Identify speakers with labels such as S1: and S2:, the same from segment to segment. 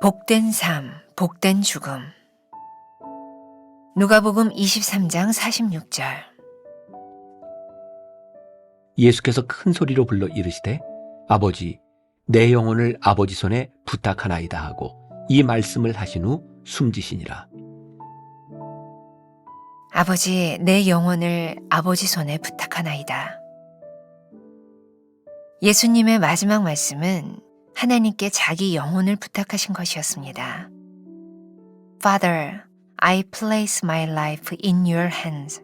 S1: 복된 삶, 복된 죽음. 누가복음 23장 46절.
S2: 예수께서 큰 소리로 불러 이르시되 아버지 내 영혼을 아버지 손에 부탁하나이다 하고 이 말씀을 하신 후 숨지시니라.
S1: 아버지, 내 영혼을 아버지 손에 부탁하나이다. 예수님의 마지막 말씀은 하나님께 자기 영혼을 부탁하신 것이었습니다. Father, I place my life in your hands.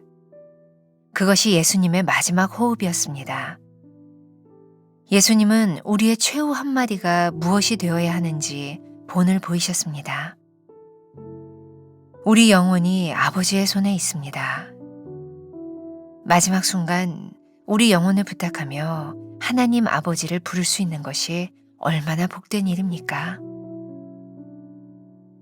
S1: 그것이 예수님의 마지막 호흡이었습니다. 예수님은 우리의 최후 한마디가 무엇이 되어야 하는지 본을 보이셨습니다. 우리 영혼이 아버지의 손에 있습니다. 마지막 순간 우리 영혼을 부탁하며 하나님 아버지를 부를 수 있는 것이 얼마나 복된 일입니까?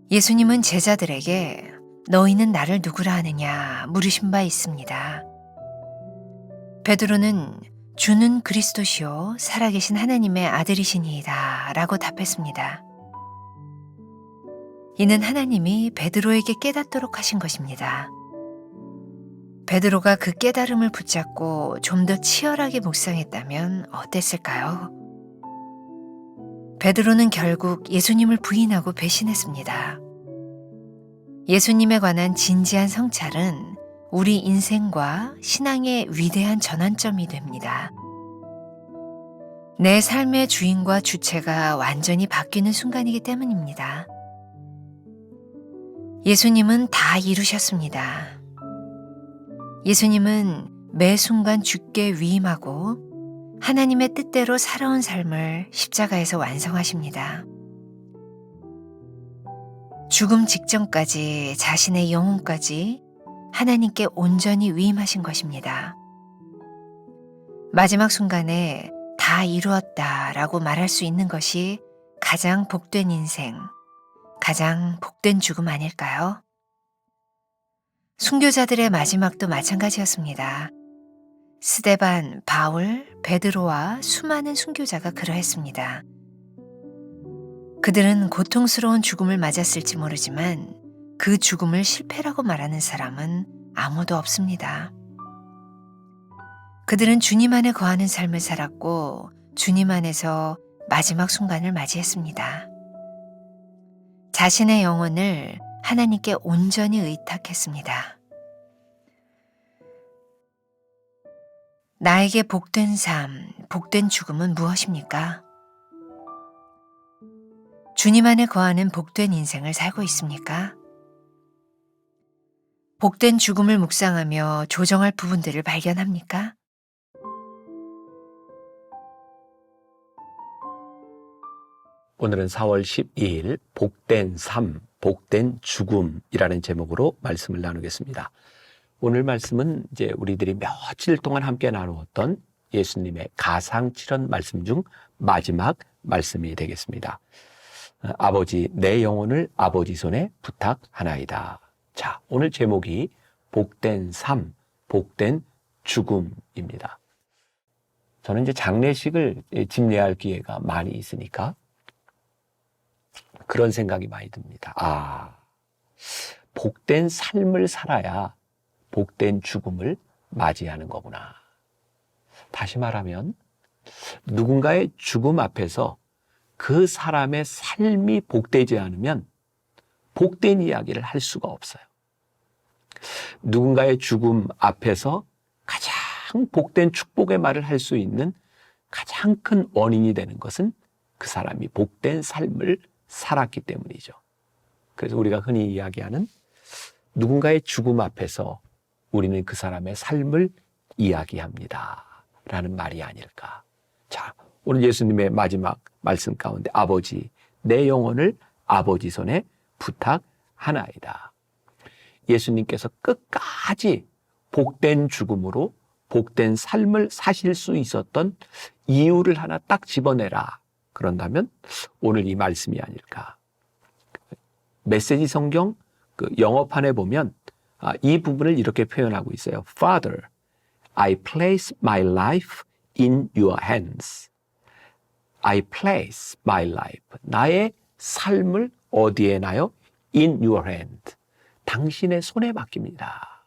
S1: 예수님은 제자들에게 너희는 나를 누구라 하느냐 물으신 바 있습니다. 베드로는 주는 그리스도시요 살아계신 하나님의 아들이시니이다 라고 답했습니다. 이는 하나님이 베드로에게 깨닫도록 하신 것입니다. 베드로가 그 깨달음을 붙잡고 좀 더 치열하게 묵상했다면 어땠을까요? 베드로는 결국 예수님을 부인하고 배신했습니다. 예수님에 관한 진지한 성찰은 우리 인생과 신앙의 위대한 전환점이 됩니다. 내 삶의 주인과 주체가 완전히 바뀌는 순간이기 때문입니다. 예수님은 다 이루셨습니다. 예수님은 매 순간 주께 위임하고 하나님의 뜻대로 살아온 삶을 십자가에서 완성하십니다. 죽음 직전까지 자신의 영혼까지 하나님께 온전히 위임하신 것입니다. 마지막 순간에 다 이루었다라고 말할 수 있는 것이 가장 복된 인생, 가장 복된 죽음 아닐까요? 순교자들의 마지막도 마찬가지였습니다. 스데반, 바울, 베드로와 수많은 순교자가 그러했습니다. 그들은 고통스러운 죽음을 맞았을지 모르지만 그 죽음을 실패라고 말하는 사람은 아무도 없습니다. 그들은 주님 안에 거하는 삶을 살았고 주님 안에서 마지막 순간을 맞이했습니다. 자신의 영혼을 하나님께 온전히 의탁했습니다. 나에게 복된 삶, 복된 죽음은 무엇입니까? 주님 안에 거하는 복된 인생을 살고 있습니까? 복된 죽음을 묵상하며 조정할 부분들을 발견합니까?
S2: 오늘은 4월 12일 복된 삶, 복된 죽음이라는 제목으로 말씀을 나누겠습니다. 오늘 말씀은 이제 우리들이 며칠 동안 함께 나누었던 예수님의 가상칠언 말씀 중 마지막 말씀이 되겠습니다. 아버지 내 영혼을 아버지 손에 부탁하나이다. 자, 오늘 제목이 복된 삶, 복된 죽음입니다. 저는 이제 장례식을 집례할 기회가 많이 있으니까 그런 생각이 많이 듭니다. 복된 삶을 살아야 복된 죽음을 맞이하는 거구나. 다시 말하면 누군가의 죽음 앞에서 그 사람의 삶이 복되지 않으면 복된 이야기를 할 수가 없어요. 누군가의 죽음 앞에서 가장 복된 축복의 말을 할 수 있는 가장 큰 원인이 되는 것은 그 사람이 복된 삶을 살았기 때문이죠. 그래서 우리가 흔히 이야기하는 누군가의 죽음 앞에서 우리는 그 사람의 삶을 이야기합니다 라는 말이 아닐까. 자, 오늘 예수님의 마지막 말씀 가운데 아버지 내 영혼을 아버지 손에 부탁하나이다. 예수님께서 끝까지 복된 죽음으로 복된 삶을 사실 수 있었던 이유를 하나 딱 집어내라. 그런다면 오늘 이 말씀이 아닐까. 메시지 성경 그 영어판에 보면 이 부분을 이렇게 표현하고 있어요. Father, I place my life in your hands. I place my life. 나의 삶을 어디에 놔요? In your hand. 당신의 손에 맡깁니다.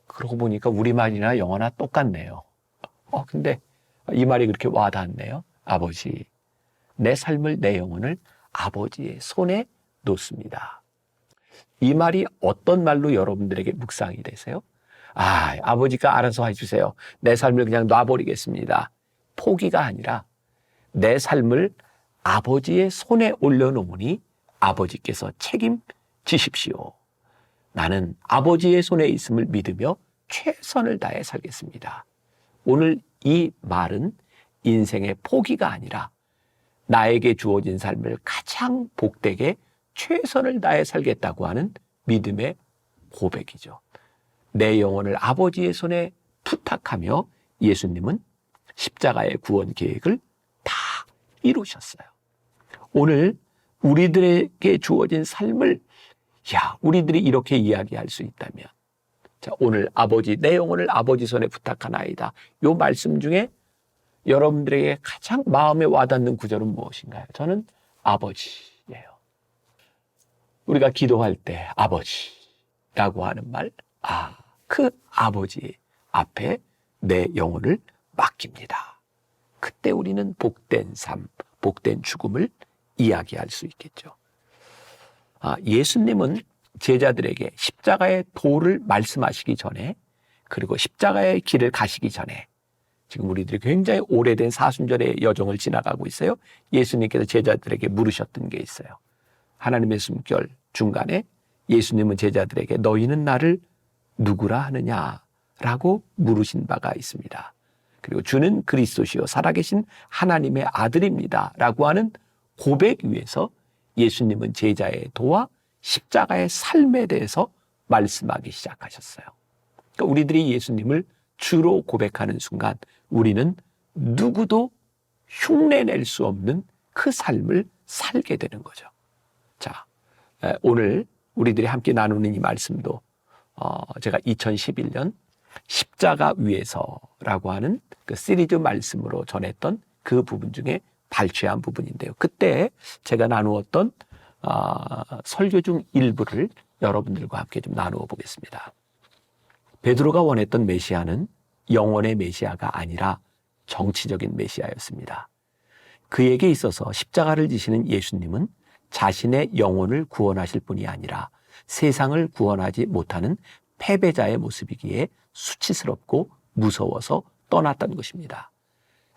S2: 그러고 보니까 우리말이나 영어나 똑같네요. 근데 이 말이 그렇게 와닿네요. 아버지, 내 삶을, 내 영혼을 아버지의 손에 놓습니다. 이 말이 어떤 말로 여러분들에게 묵상이 되세요? 아버지가 알아서 해주세요. 내 삶을 그냥 놔버리겠습니다. 포기가 아니라 내 삶을 아버지의 손에 올려놓으니 아버지께서 책임지십시오. 나는 아버지의 손에 있음을 믿으며 최선을 다해 살겠습니다. 오늘 이 말은 인생의 포기가 아니라 나에게 주어진 삶을 가장 복되게 최선을 다해 살겠다고 하는 믿음의 고백이죠. 내 영혼을 아버지의 손에 부탁하며 예수님은 십자가의 구원 계획을 다 이루셨어요. 오늘 우리들에게 주어진 삶을 우리들이 이렇게 이야기할 수 있다면, 자, 오늘 아버지, 내 영혼을 아버지 손에 부탁하나이다. 이 말씀 중에 여러분들에게 가장 마음에 와닿는 구절은 무엇인가요? 저는 아버지예요. 우리가 기도할 때 아버지라고 하는 말, 그 아버지 앞에 내 영혼을 맡깁니다. 그때 우리는 복된 삶, 복된 죽음을 이야기할 수 있겠죠. 예수님은 제자들에게 십자가의 도를 말씀하시기 전에, 그리고 십자가의 길을 가시기 전에, 지금 우리들이 굉장히 오래된 사순절의 여정을 지나가고 있어요. 예수님께서 제자들에게 물으셨던 게 있어요. 하나님의 숨결 중간에 예수님은 제자들에게 너희는 나를 누구라 하느냐라고 물으신 바가 있습니다. 그리고 주는 그리스도시요 살아계신 하나님의 아들입니다 라고 하는 고백 위에서 예수님은 제자의 도와 십자가의 삶에 대해서 말씀하기 시작하셨어요. 그러니까 우리들이 예수님을 주로 고백하는 순간 우리는 누구도 흉내낼 수 없는 그 삶을 살게 되는 거죠. 자, 오늘 우리들이 함께 나누는 이 말씀도 제가 2011년 십자가 위에서라고 하는 그 시리즈 말씀으로 전했던 그 부분 중에 발췌한 부분인데요. 그때 제가 나누었던 설교 중 일부를 여러분들과 함께 좀 나누어 보겠습니다. 베드로가 원했던 메시아는 영혼의 메시아가 아니라 정치적인 메시아였습니다. 그에게 있어서 십자가를 지시는 예수님은 자신의 영혼을 구원하실 뿐이 아니라 세상을 구원하지 못하는 패배자의 모습이기에 수치스럽고 무서워서 떠났던 것입니다.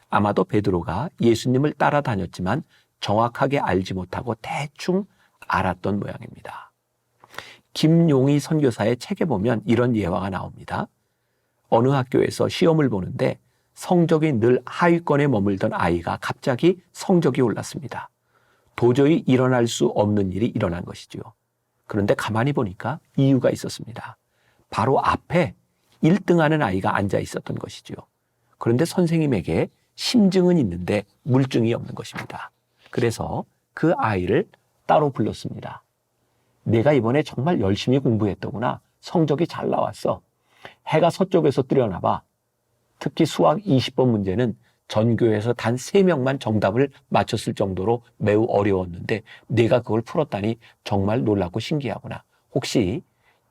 S2: 아마도 베드로가 예수님을 따라다녔지만 정확하게 알지 못하고 대충 알았던 모양입니다. 김용희 선교사의 책에 보면 이런 예화가 나옵니다. 어느 학교에서 시험을 보는데 성적이 늘 하위권에 머물던 아이가 갑자기 성적이 올랐습니다. 도저히 일어날 수 없는 일이 일어난 것이죠. 그런데 가만히 보니까 이유가 있었습니다. 바로 앞에 1등하는 아이가 앉아 있었던 것이죠. 그런데 선생님에게 심증은 있는데 물증이 없는 것입니다. 그래서 그 아이를 따로 불렀습니다. 내가 이번에 정말 열심히 공부했더구나. 성적이 잘 나왔어. 해가 서쪽에서 뜨려나 봐. 특히 수학 20번 문제는 전교에서 단 3명만 정답을 맞췄을 정도로 매우 어려웠는데 내가 그걸 풀었다니 정말 놀랍고 신기하구나. 혹시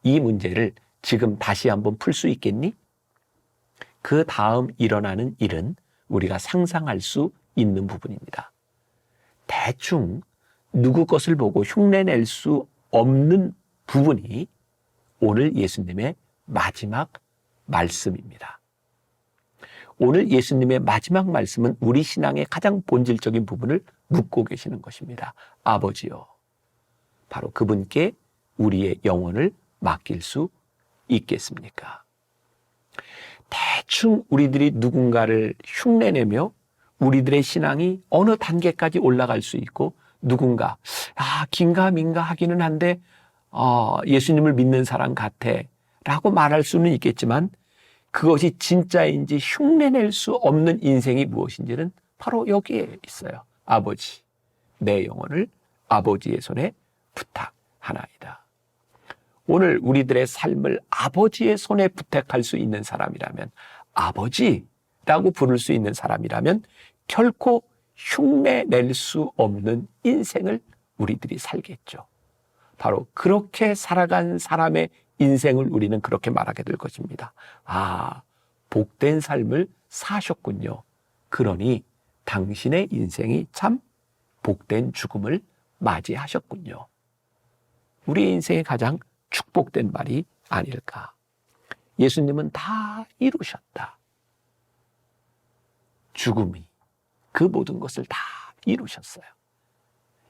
S2: 이 문제를 지금 다시 한번 풀 수 있겠니? 그 다음 일어나는 일은 우리가 상상할 수 있는 부분입니다. 대충 누구 것을 보고 흉내낼 수 없는 부분이 오늘 예수님의 마지막 말씀입니다. 오늘 예수님의 마지막 말씀은 우리 신앙의 가장 본질적인 부분을 묻고 계시는 것입니다. 아버지요. 바로 그분께 우리의 영혼을 맡길 수 있겠습니까? 대충 우리들이 누군가를 흉내내며 우리들의 신앙이 어느 단계까지 올라갈 수 있고 누군가 긴가민가 하기는 한데 예수님을 믿는 사람 같아 라고 말할 수는 있겠지만 그것이 진짜인지 흉내낼 수 없는 인생이 무엇인지는 바로 여기에 있어요. 아버지, 내 영혼을 아버지의 손에 부탁하나이다. 오늘 우리들의 삶을 아버지의 손에 부탁할 수 있는 사람이라면, 아버지라고 부를 수 있는 사람이라면 결코 흉내낼 수 없는 인생을 우리들이 살겠죠. 바로 그렇게 살아간 사람의 인생을 우리는 그렇게 말하게 될 것입니다. 아, 복된 삶을 사셨군요. 그러니 당신의 인생이 참 복된 죽음을 맞이하셨군요. 우리 인생의 가장 축복된 말이 아닐까. 예수님은 다 이루셨다. 죽음이 그 모든 것을 다 이루셨어요.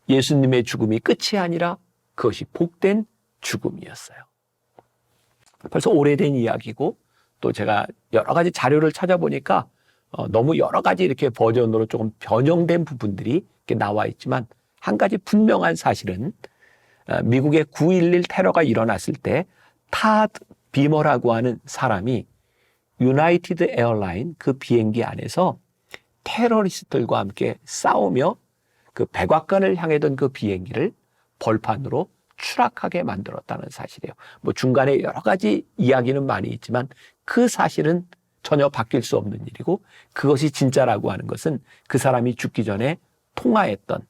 S2: 예수님의 죽음이 끝이 아니라 그것이 복된 죽음이었어요. 벌써 오래된 이야기고 또 제가 여러 가지 자료를 찾아보니까 너무 여러 가지 이렇게 버전으로 조금 변형된 부분들이 이렇게 나와 있지만 한 가지 분명한 사실은 미국의 9.11 테러가 일어났을 때 타드 비머라고 하는 사람이 유나이티드 에어라인 그 비행기 안에서 테러리스트들과 함께 싸우며 그 백악관을 향하던 그 비행기를 벌판으로 추락하게 만들었다는 사실이에요. 뭐 중간에 여러 가지 이야기는 많이 있지만 그 사실은 전혀 바뀔 수 없는 일이고 그것이 진짜라고 하는 것은 그 사람이 죽기 전에 통화했던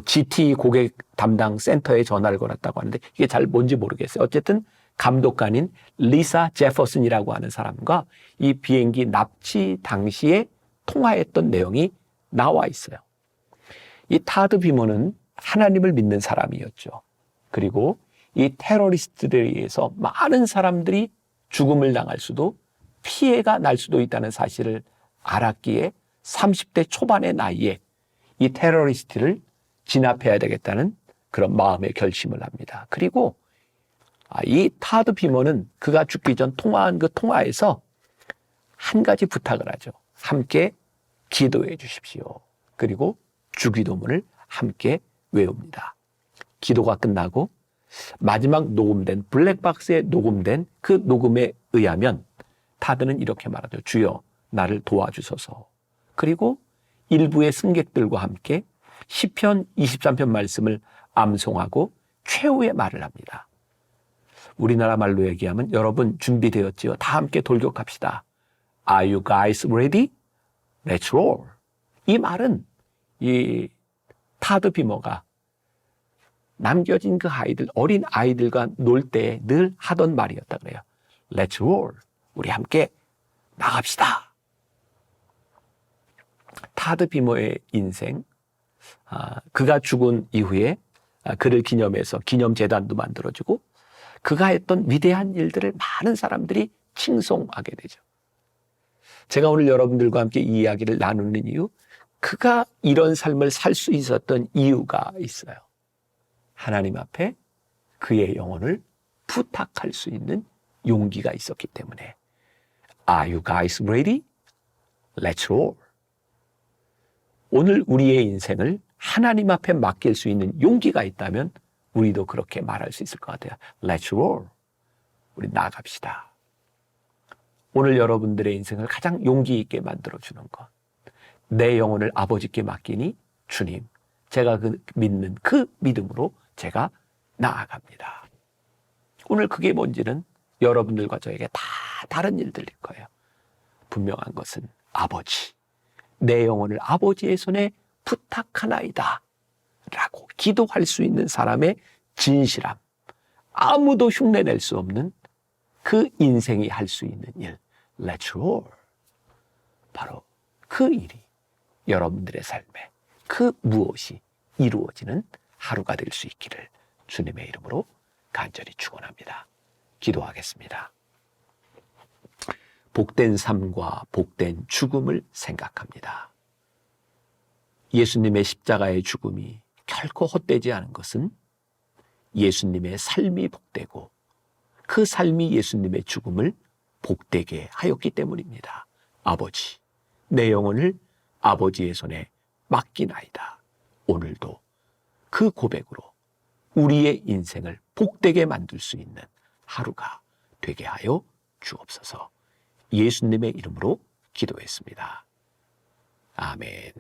S2: GT 고객 담당 센터에 전화를 걸었다고 하는데 이게 잘 뭔지 모르겠어요. 어쨌든 감독관인 리사 제퍼슨이라고 하는 사람과 이 비행기 납치 당시에 통화했던 내용이 나와 있어요. 이 타드 비머는 하나님을 믿는 사람이었죠. 그리고 이 테러리스트들에 의해서 많은 사람들이 죽음을 당할 수도 피해가 날 수도 있다는 사실을 알았기에 30대 초반의 나이에 이 테러리스트를 진압해야 되겠다는 그런 마음의 결심을 합니다. 그리고 이 타드 비머는 그가 죽기 전 통화한 그 통화에서 한 가지 부탁을 하죠. 함께 기도해 주십시오. 그리고 주기도문을 함께 외웁니다. 기도가 끝나고 마지막 녹음된 블랙박스에 녹음된 그 녹음에 의하면 타드는 이렇게 말하죠. 주여 나를 도와주소서. 그리고 일부의 승객들과 함께 시편 23편 말씀을 암송하고 최후의 말을 합니다. 우리나라 말로 얘기하면 여러분 준비되었지요? 다 함께 돌격합시다. Are you guys ready? Let's roll. 이 말은 이 타드 비머가 남겨진 그 아이들, 어린 아이들과 놀 때 늘 하던 말이었다 그래요. Let's roll. 우리 함께 나갑시다. 타드 비머의 인생, 그가 죽은 이후에 그를 기념해서 기념재단도 만들어지고 그가 했던 위대한 일들을 많은 사람들이 칭송하게 되죠. 제가 오늘 여러분들과 함께 이 이야기를 나누는 이유, 그가 이런 삶을 살 수 있었던 이유가 있어요. 하나님 앞에 그의 영혼을 부탁할 수 있는 용기가 있었기 때문에. Are you guys ready? Let's roll. 오늘 우리의 인생을 하나님 앞에 맡길 수 있는 용기가 있다면 우리도 그렇게 말할 수 있을 것 같아요. Let's roll. 우리 나갑시다. 오늘 여러분들의 인생을 가장 용기 있게 만들어주는 것. 내 영혼을 아버지께 맡기니 주님, 제가 믿는 그 믿음으로 제가 나아갑니다. 오늘 그게 뭔지는 여러분들과 저에게 다 다른 일들일 거예요. 분명한 것은 아버지, 내 영혼을 아버지의 손에 부탁하나이다 라고 기도할 수 있는 사람의 진실함, 아무도 흉내낼 수 없는 그 인생이 할 수 있는 일, Let's roll. 바로 그 일이 여러분들의 삶에 그 무엇이 이루어지는 하루가 될 수 있기를 주님의 이름으로 간절히 축원합니다. 기도하겠습니다. 복된 삶과 복된 죽음을 생각합니다. 예수님의 십자가의 죽음이 결코 헛되지 않은 것은 예수님의 삶이 복되고 그 삶이 예수님의 죽음을 복되게 하였기 때문입니다. 아버지, 내 영혼을 아버지의 손에 맡기나이다. 오늘도 그 고백으로 우리의 인생을 복되게 만들 수 있는 하루가 되게 하여 주옵소서. 예수님의 이름으로 기도했습니다. 아멘.